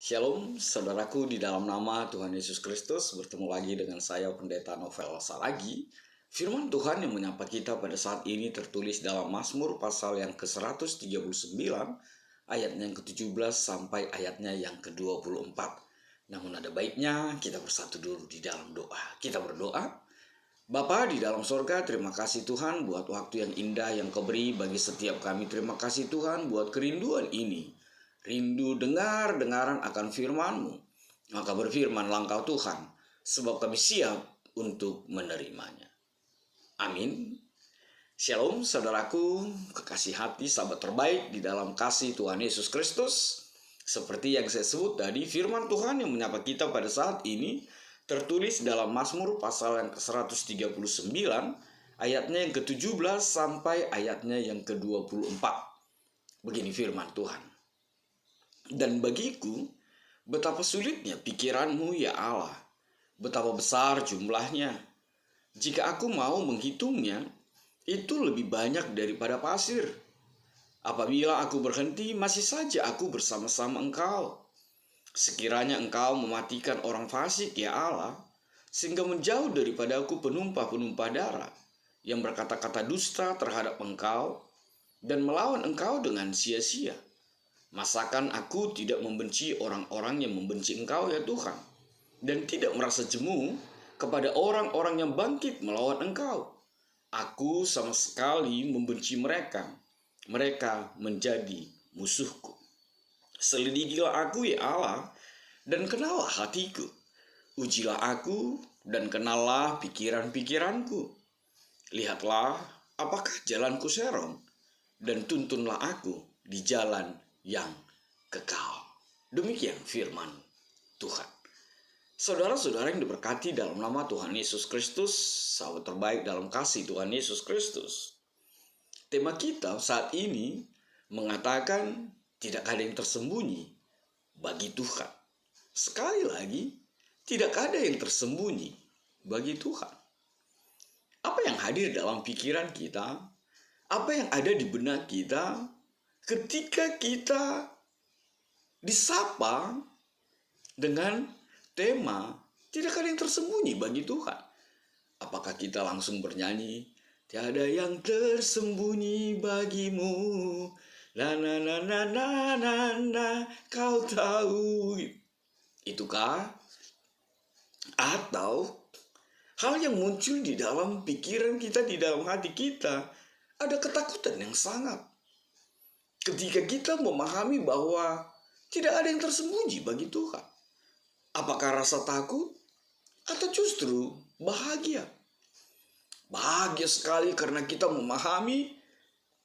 Shalom, saudaraku di dalam nama Tuhan Yesus Kristus. Bertemu lagi dengan saya, Pendeta Novel Saragi. Firman Tuhan yang menyapa kita pada saat ini tertulis dalam Mazmur pasal yang ke-139, ayatnya yang ke-17 sampai ayatnya yang ke-24. Namun ada baiknya kita bersatu dulu di dalam doa. Kita berdoa. Bapa di dalam sorga, terima kasih Tuhan buat waktu yang indah yang Kau beri bagi setiap kami. Terima kasih Tuhan buat kerinduan ini. Rindu dengar-dengaran akan firman-Mu. Maka berfirmanlah Engkau Tuhan, sebab kami siap untuk menerimanya. Amin. Shalom saudaraku, kekasih hati, sahabat terbaik di dalam kasih Tuhan Yesus Kristus. Seperti yang saya sebut tadi, firman Tuhan yang menyapa kita pada saat ini tertulis dalam Mazmur pasal yang ke-139, ayatnya yang ke-17 sampai ayatnya yang ke-24. Begini firman Tuhan. Dan bagiku, betapa sulitnya pikiran-Mu ya Allah, betapa besar jumlahnya. Jika aku mau menghitungnya, itu lebih banyak daripada pasir. Apabila aku berhenti, masih saja aku bersama-sama Engkau. Sekiranya Engkau mematikan orang fasik ya Allah, sehingga menjauh daripada aku penumpah-penumpah darah yang berkata-kata dusta terhadap Engkau dan melawan Engkau dengan sia-sia. Masakan aku tidak membenci orang-orang yang membenci Engkau ya Tuhan, dan tidak merasa jemu kepada orang-orang yang bangkit melawan Engkau. Aku sama sekali membenci mereka. Mereka menjadi musuhku. Selidikilah aku ya Allah, dan kenallah hatiku. Ujilah aku, dan kenallah pikiran-pikiranku. Lihatlah, apakah jalanku serong, dan tuntunlah aku di jalan yang kekal. Demikian firman Tuhan. Saudara-saudara yang diberkati dalam nama Tuhan Yesus Kristus, sahabat terbaik dalam kasih Tuhan Yesus Kristus. Tema kita saat ini mengatakan tidak ada yang tersembunyi bagi Tuhan. Sekali lagi, tidak ada yang tersembunyi bagi Tuhan. Apa yang hadir dalam pikiran kita, apa yang ada di benak kita, ketika kita disapa dengan tema tidak ada yang tersembunyi bagi Tuhan. Apakah kita langsung bernyanyi, tiada yang tersembunyi bagimu, la na na na na na na, kau tahu. Itukah? Atau hal yang muncul di dalam pikiran kita, di dalam hati kita, ada ketakutan yang sangat. Ketika kita memahami bahwa tidak ada yang tersembunyi bagi Tuhan. Apakah rasa takut atau justru bahagia? Bahagia sekali karena kita memahami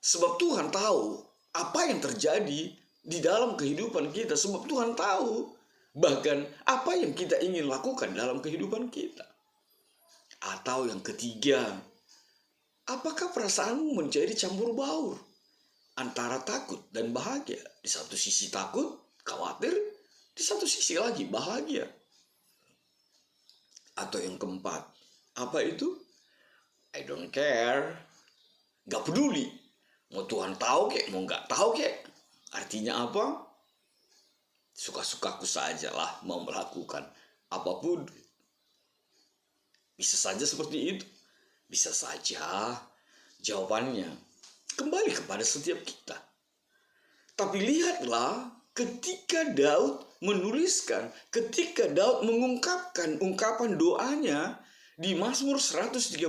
sebab Tuhan tahu apa yang terjadi di dalam kehidupan kita. Sebab Tuhan tahu bahkan apa yang kita ingin lakukan dalam kehidupan kita. Atau yang ketiga, apakah perasaanmu menjadi campur baur antara takut dan bahagia? Di satu sisi takut, khawatir, di satu sisi lagi bahagia. Atau yang keempat, apa itu? I don't care. Gak peduli. Mau Tuhan tahu kek, mau gak tahu kek. Artinya apa? Suka-sukaku sajalah mau melakukan apapun. Bisa saja seperti itu. Bisa saja jawabannya kembali kepada setiap kita. Tapi lihatlah ketika Daud menuliskan, ketika Daud mengungkapkan ungkapan doanya di Mazmur 139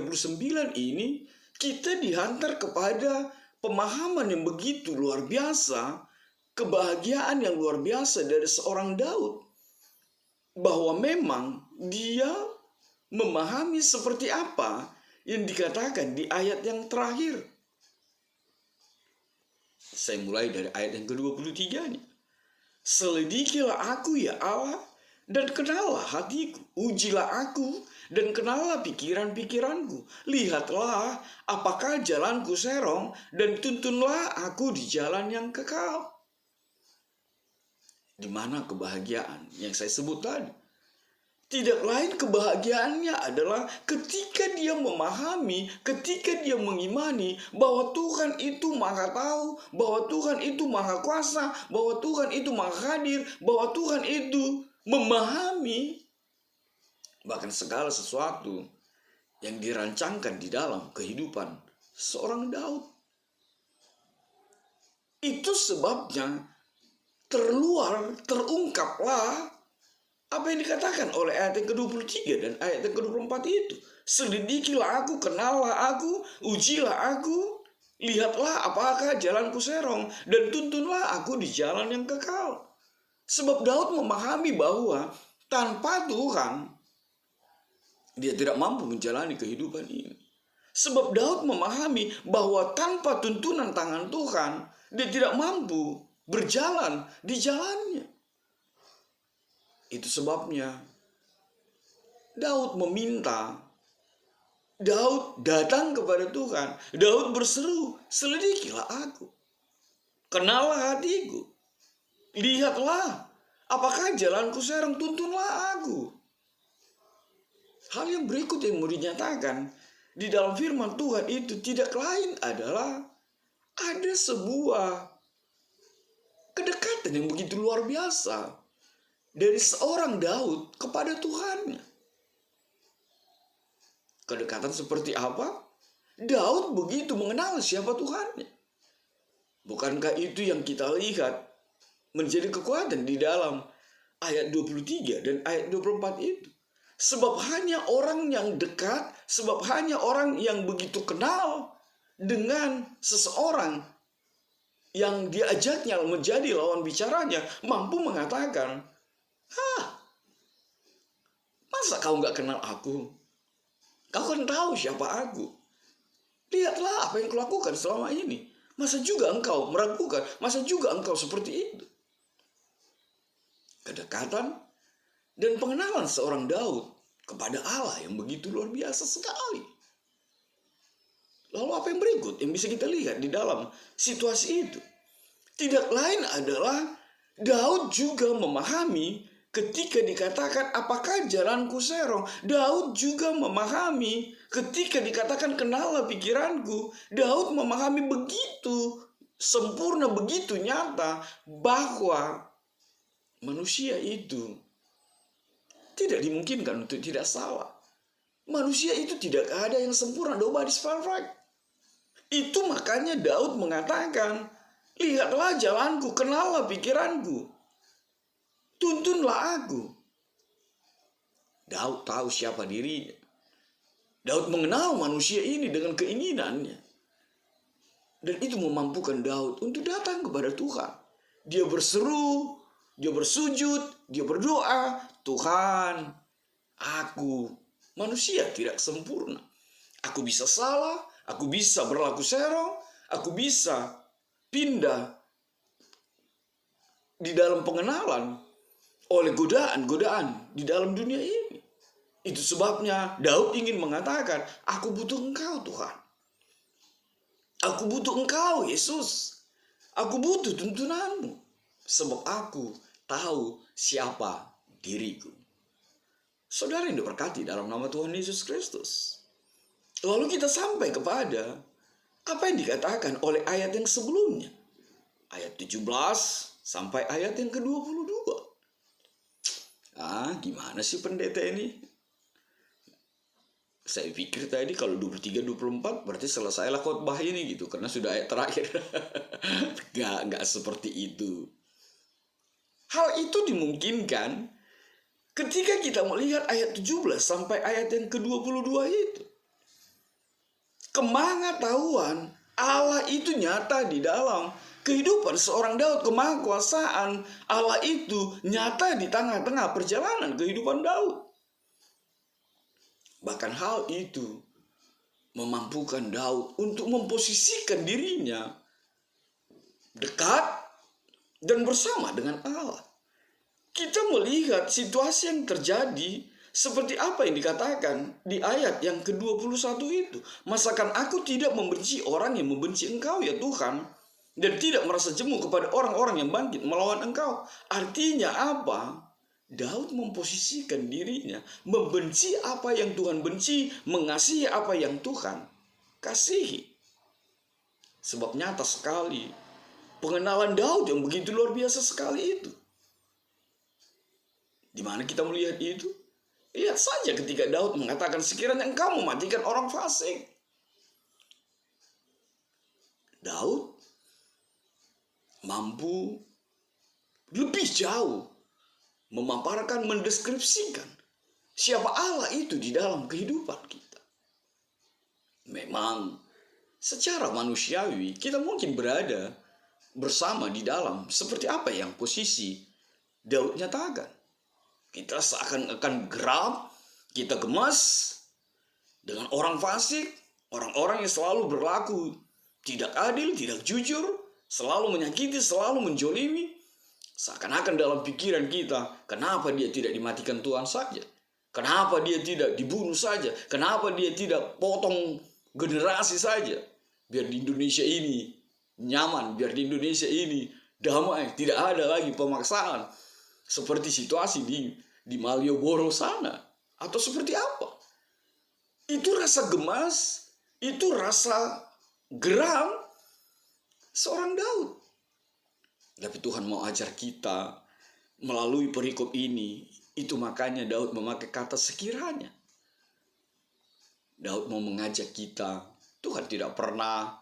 ini, kita dihantar kepada pemahaman yang begitu luar biasa, kebahagiaan yang luar biasa dari seorang Daud. Bahwa memang dia memahami seperti apa yang dikatakan di ayat yang terakhir. Saya mulai dari ayat yang ke-23 nih. Selidikilah aku ya Allah, dan kenallah hatiku. Ujilah aku, dan kenallah pikiran-pikiranku. Lihatlah apakah jalanku serong, dan tuntunlah aku di jalan yang kekal. Di mana kebahagiaan yang saya sebut tadi? Tidak lain kebahagiaannya adalah ketika dia memahami, ketika dia mengimani bahwa Tuhan itu maha tahu, bahwa Tuhan itu maha kuasa, bahwa Tuhan itu maha hadir, bahwa Tuhan itu memahami bahkan segala sesuatu yang dirancangkan di dalam kehidupan seorang Daud. Itu sebabnya terungkaplah apa yang dikatakan oleh ayat yang ke-23 dan ayat yang ke-24 itu. Selidikilah aku, kenallah aku, ujilah aku, lihatlah apakah jalanku serong, dan tuntunlah aku di jalan yang kekal. Sebab Daud memahami bahwa tanpa Tuhan, dia tidak mampu menjalani kehidupan ini. Sebab Daud memahami bahwa tanpa tuntunan tangan Tuhan, dia tidak mampu berjalan di jalannya. Itu sebabnya Daud meminta, Daud datang kepada Tuhan, Daud berseru, selidikilah aku, kenallah hatiku, lihatlah apakah jalanku serong, tuntunlah aku. Hal yang berikut yang mau dinyatakan di dalam firman Tuhan itu tidak lain adalah ada sebuah kedekatan yang begitu luar biasa dari seorang Daud kepada Tuhannya. Kedekatan seperti apa? Daud begitu mengenal siapa Tuhannya. Bukankah itu yang kita lihat menjadi kekuatan di dalam ayat 23 dan ayat 24 itu? Sebab hanya orang yang dekat, sebab hanya orang yang begitu kenal dengan seseorang yang diajaknya menjadi lawan bicaranya mampu mengatakan, masa kau nggak kenal aku? Kau kan tahu siapa aku. Lihatlah apa yang kulakukan selama ini. Masa juga engkau meragukan? Masa juga engkau seperti itu? Kedekatan dan pengenalan seorang Daud kepada Allah yang begitu luar biasa sekali. Lalu apa yang berikut yang bisa kita lihat di dalam situasi itu? Tidak lain adalah Daud juga memahami ketika dikatakan apakah jalanku serong. Daud juga memahami ketika dikatakan kenallah pikiranku. Daud memahami begitu sempurna, begitu nyata bahwa manusia itu tidak dimungkinkan untuk tidak salah. Manusia itu tidak ada yang sempurna, nobody's perfect. Itu makanya Daud mengatakan, lihatlah jalanku, kenallah pikiranku, tuntunlah aku. Daud tahu siapa dirinya. Daud mengenal manusia ini dengan keinginannya. Dan itu memampukan Daud untuk datang kepada Tuhan. Dia berseru, dia bersujud, dia berdoa, Tuhan, aku manusia tidak sempurna. Aku bisa salah, aku bisa berlaku serong, aku bisa pindah di dalam pengenalan oleh godaan-godaan di dalam dunia ini. Itu sebabnya Daud ingin mengatakan, aku butuh engkau Tuhan. Aku butuh engkau Yesus. Aku butuh tuntunanmu. Sebab aku tahu siapa diriku. Saudara yang diberkati dalam nama Tuhan Yesus Kristus. Lalu kita sampai kepada apa yang dikatakan oleh ayat yang sebelumnya. Ayat 17 sampai ayat yang ke-22. Gimana sih pendeta ini? Saya pikir tadi kalau 23-24 berarti selesailah khotbah ini gitu. Karena sudah ayat terakhir. Gak seperti itu. Hal itu dimungkinkan ketika kita melihat ayat 17 sampai ayat yang ke-22 itu. Kemahatahuan Allah itu nyata di dalam kehidupan seorang Daud. Kemahkuasaan Allah itu nyata di tengah-tengah perjalanan kehidupan Daud. Bahkan hal itu memampukan Daud untuk memposisikan dirinya dekat dan bersama dengan Allah. Kita melihat situasi yang terjadi seperti apa yang dikatakan di ayat yang ke-21 itu. Masakan aku tidak membenci orang yang membenci engkau ya Tuhan, dan tidak merasa jemu kepada orang-orang yang bangkit melawan engkau. Artinya apa? Daud memposisikan dirinya, membenci apa yang Tuhan benci, mengasihi apa yang Tuhan kasihi. Sebab nyata sekali pengenalan Daud yang begitu luar biasa sekali itu. Di mana kita melihat itu? Lihat saja ketika Daud mengatakan, sekiranya engkau mematikan orang fasik. Daud mampu lebih jauh memaparkan, mendeskripsikan siapa Allah itu di dalam kehidupan kita. Memang secara manusiawi kita mungkin berada bersama di dalam seperti apa yang posisi Daud nyatakan. Kita seakan-akan geram, kita gemas dengan orang fasik, orang-orang yang selalu berlaku tidak adil, tidak jujur, selalu menyakiti, selalu menjolimi. Seakan-akan dalam pikiran kita, kenapa dia tidak dimatikan Tuhan saja? Kenapa dia tidak dibunuh saja? Kenapa dia tidak potong generasi saja? Biar di Indonesia ini nyaman, biar di Indonesia ini damai, tidak ada lagi pemaksaan. Seperti situasi di Malioboro sana. Atau seperti apa? Itu rasa gemas, itu rasa geram seorang Daud. Tapi Tuhan mau ajar kita melalui perikop ini. Itu makanya Daud memakai kata sekiranya. Daud mau mengajak kita. Tuhan tidak pernah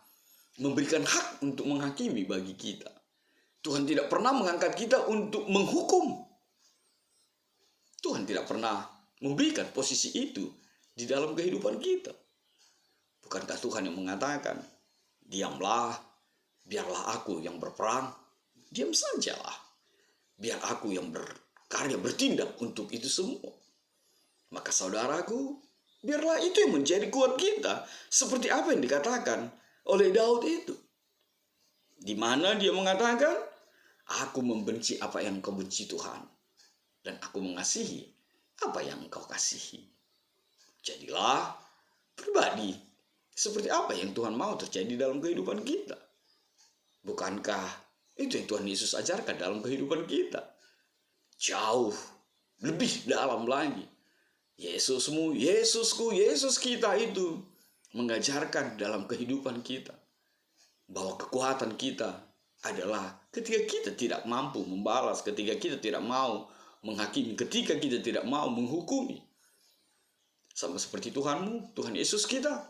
memberikan hak untuk menghakimi bagi kita. Tuhan tidak pernah mengangkat kita untuk menghukum. Tuhan tidak pernah memberikan posisi itu di dalam kehidupan kita. Bukankah Tuhan yang mengatakan, diamlah, biarlah aku yang berperang. Diam sajalah. Biar aku yang berkarya, bertindak untuk itu semua. Maka saudaraku, biarlah itu yang menjadi kuat kita. Seperti apa yang dikatakan oleh Daud itu. Di mana dia mengatakan, aku membenci apa yang kau benci Tuhan. Dan aku mengasihi apa yang engkau kasihi. Jadilah pribadi. Seperti apa yang Tuhan mau terjadi dalam kehidupan kita. Bukankah itu yang Tuhan Yesus ajarkan dalam kehidupan kita? Jauh lebih dalam lagi. Yesusmu, Yesusku, Yesus kita itu mengajarkan dalam kehidupan kita bahwa kekuatan kita adalah ketika kita tidak mampu membalas, ketika kita tidak mau menghakimi, ketika kita tidak mau menghukumi. Sama seperti Tuhanmu, Tuhan Yesus kita.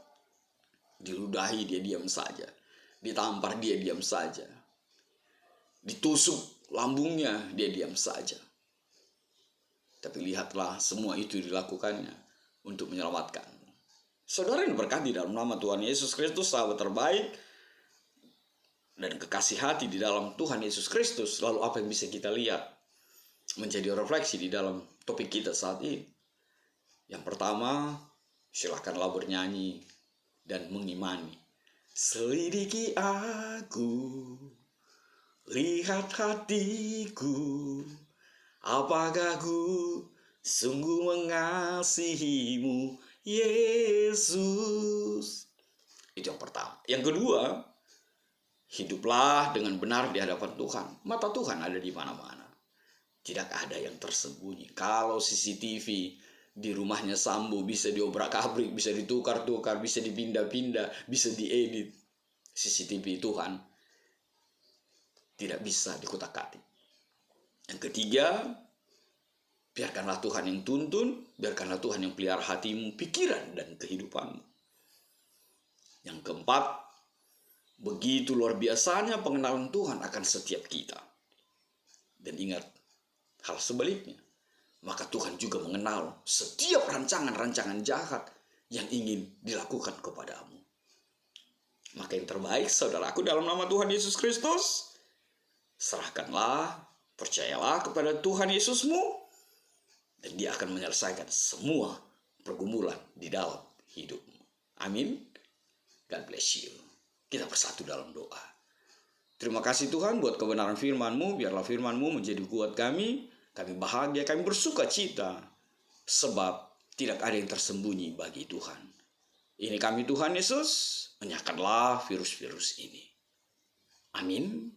Diludahi dia diam saja. Ditampar dia diam saja. Ditusuk lambungnya dia diam saja. Tapi lihatlah semua itu dilakukannya untuk menyelamatkan. Saudara yang berkati dalam nama Tuhan Yesus Kristus, sahabat terbaik dan kekasih hati di dalam Tuhan Yesus Kristus. Lalu apa yang bisa kita lihat menjadi refleksi di dalam topik kita saat ini? Yang pertama, silakanlah bernyanyi dan mengimani. Selidiki aku, lihat hatiku, apakah ku sungguh mengasihimu, Yesus. Itu yang pertama. Yang kedua, hiduplah dengan benar di hadapan Tuhan. Mata Tuhan ada di mana-mana. Tidak ada yang tersembunyi. Kalau CCTV di rumahnya Sambo bisa diobrak-abrik, bisa ditukar-tukar, bisa dipindah-pindah, bisa diedit. CCTV Tuhan tidak bisa dikutak-atik. Yang ketiga, biarkanlah Tuhan yang tuntun, biarkanlah Tuhan yang pelihara hatimu, pikiran, dan kehidupanmu. Yang keempat, begitu luar biasanya pengenalan Tuhan akan setiap kita. Dan ingat, hal sebaliknya, maka Tuhan juga mengenal setiap rancangan-rancangan jahat yang ingin dilakukan kepadamu. Maka yang terbaik, saudaraku, dalam nama Tuhan Yesus Kristus, serahkanlah, percayalah kepada Tuhan Yesusmu, dan Dia akan menyelesaikan semua pergumulan di dalam hidupmu. Amin. God bless you. Kita bersatu dalam doa. Terima kasih Tuhan buat kebenaran firman-Mu. Biarlah firman-Mu menjadi kuat kami. Kami bahagia, kami bersuka cita. Sebab tidak ada yang tersembunyi bagi Tuhan. Ini kami Tuhan Yesus, menyahkanlah virus-virus ini. Amin.